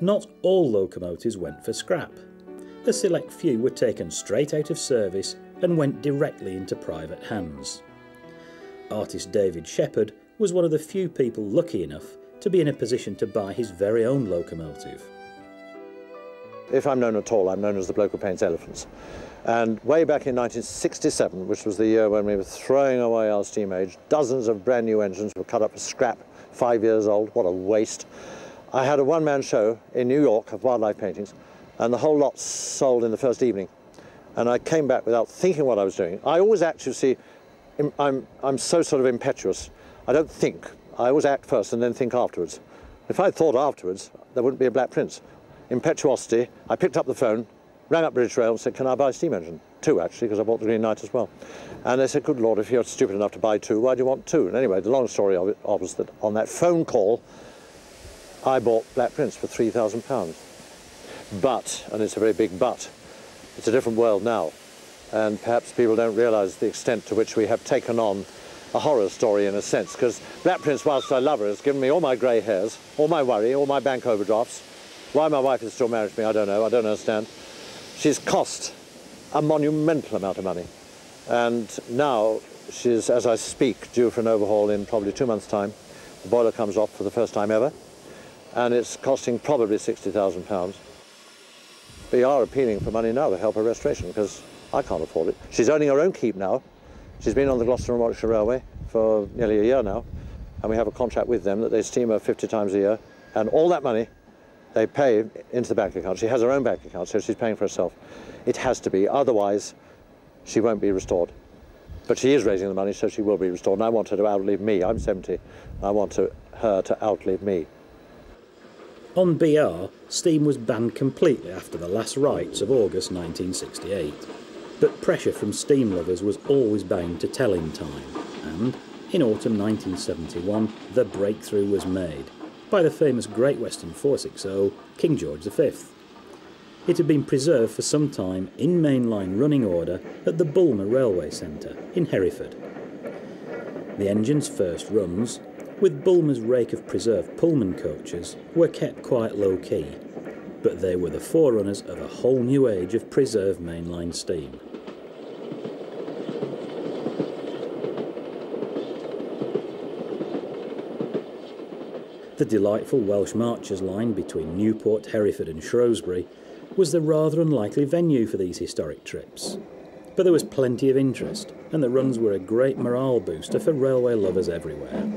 not all locomotives went for scrap. A select few were taken straight out of service and went directly into private hands. Artist David Shepherd was one of the few people lucky enough to be in a position to buy his very own locomotive. If I'm known at all, I'm known as the bloke who paints elephants. And way back in 1967, which was the year when we were throwing away our steam age, dozens of brand new engines were cut up for scrap, 5 years old, what a waste. I had a one-man show in New York of wildlife paintings, and the whole lot sold in the first evening. And I came back without thinking what I was doing. I always act, you see, I'm so sort of impetuous. I don't think. I always act first and then think afterwards. If I'd thought afterwards, there wouldn't be a Black Prince. Impetuosity, I picked up the phone, rang up British Rail and said, can I buy a steam engine? 2 actually, because I bought the Green Knight as well. And they said, good Lord, if you're stupid enough to buy 2, why do you want 2? And anyway, the long story of it was that on that phone call, I bought Black Prince for £3,000. But, and it's a very big but, it's a different world now. And perhaps people don't realise the extent to which we have taken on a horror story in a sense, because Black Prince, whilst I love her, has given me all my grey hairs, all my worry, all my bank overdrafts. Why my wife is still married to me, I don't know, I don't understand. She's cost a monumental amount of money. And now she's, as I speak, due for an overhaul in probably 2 months' time. The boiler comes off for the first time ever, and it's costing probably £60,000. We are appealing for money now to help her restoration, because I can't afford it. She's owning her own keep now. She's been on the Gloucester and Warwickshire Railway for nearly a year now, and we have a contract with them that they steam her 50 times a year, and all that money they pay into the bank account. She has her own bank account, so she's paying for herself. It has to be, otherwise she won't be restored. But she is raising the money, so she will be restored, and I want her to outlive me. I'm 70. I want her to outlive me. On BR, steam was banned completely after the last rites of August 1968. But pressure from steam lovers was always bound to tell in time, and in autumn 1971 the breakthrough was made by the famous Great Western 460 King George V. It had been preserved for some time in mainline running order at the Bulmer Railway Centre in Hereford. The engine's first runs, with Bulmer's rake of preserved Pullman coaches, were kept quite low-key, but they were the forerunners of a whole new age of preserved mainline steam. The delightful Welsh Marchers line between Newport, Hereford and Shrewsbury was the rather unlikely venue for these historic trips. But there was plenty of interest, and the runs were a great morale booster for railway lovers everywhere.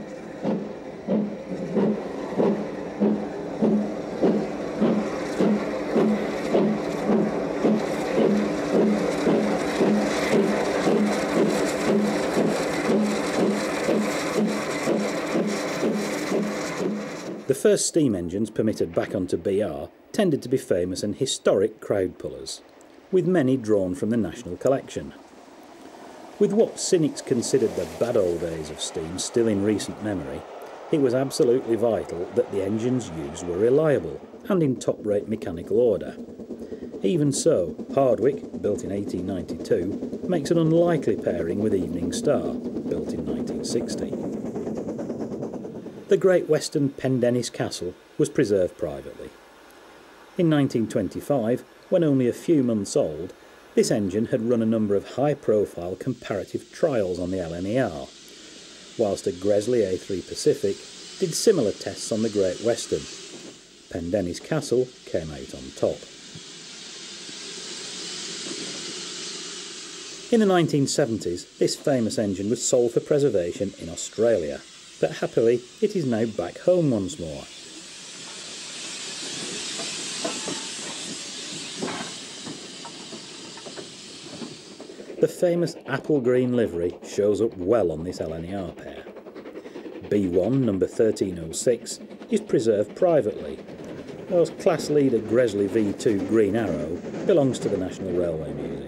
The first steam engines permitted back onto BR tended to be famous and historic crowd pullers, with many drawn from the national collection. With what cynics considered the bad old days of steam still in recent memory, it was absolutely vital that the engines used were reliable and in top-rate mechanical order. Even so, Hardwick, built in 1892, makes an unlikely pairing with Evening Star, built in 1960. The Great Western Pendennis Castle was preserved privately. In 1925, when only a few months old, this engine had run a number of high-profile comparative trials on the LNER, whilst a Gresley A3 Pacific did similar tests on the Great Western. Pendennis Castle came out on top. In the 1970s, this famous engine was sold for preservation in Australia, but happily it is now back home once more. The famous apple green livery shows up well on this LNER pair. B1 number 1306 is preserved privately, whilst class leader Gresley V2 Green Arrow belongs to the National Railway Museum.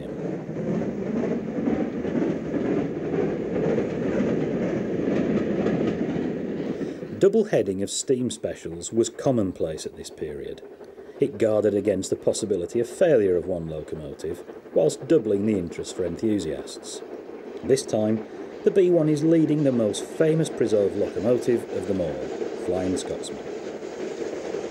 Double heading of steam specials was commonplace at this period. It guarded against the possibility of failure of one locomotive, whilst doubling the interest for enthusiasts. This time, the B1 is leading the most famous preserved locomotive of them all, Flying Scotsman.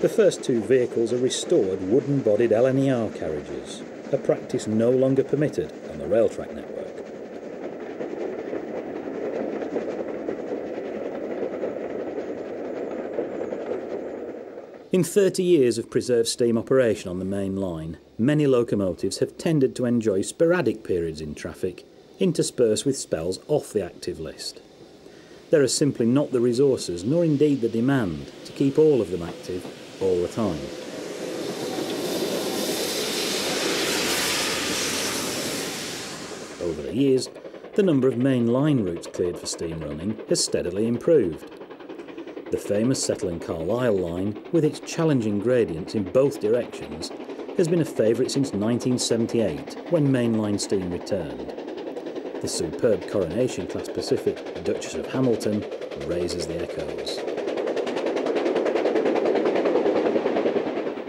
The first two vehicles are restored wooden-bodied LNER carriages, a practice no longer permitted on the rail track network. In 30 years of preserved steam operation on the main line, many locomotives have tended to enjoy sporadic periods in traffic, interspersed with spells off the active list. There are simply not the resources, nor indeed the demand, to keep all of them active all the time. Over the years, the number of main line routes cleared for steam running has steadily improved. The famous Settle and Carlisle line, with its challenging gradients in both directions, has been a favourite since 1978, when mainline steam returned. The superb Coronation Class Pacific Duchess of Hamilton raises the echoes.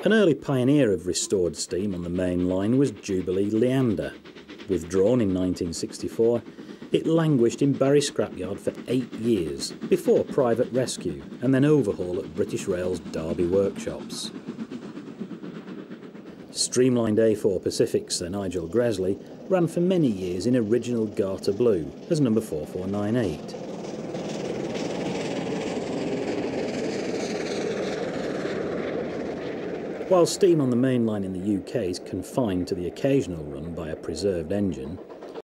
An early pioneer of restored steam on the main line was Jubilee Leander. Withdrawn in 1964, it languished in Barry Scrapyard for 8 years, before private rescue and then overhaul at British Rail's Derby workshops. Streamlined A4 Pacific Sir Nigel Gresley ran for many years in original Garter Blue as number 4498. While steam on the main line in the UK is confined to the occasional run by a preserved engine,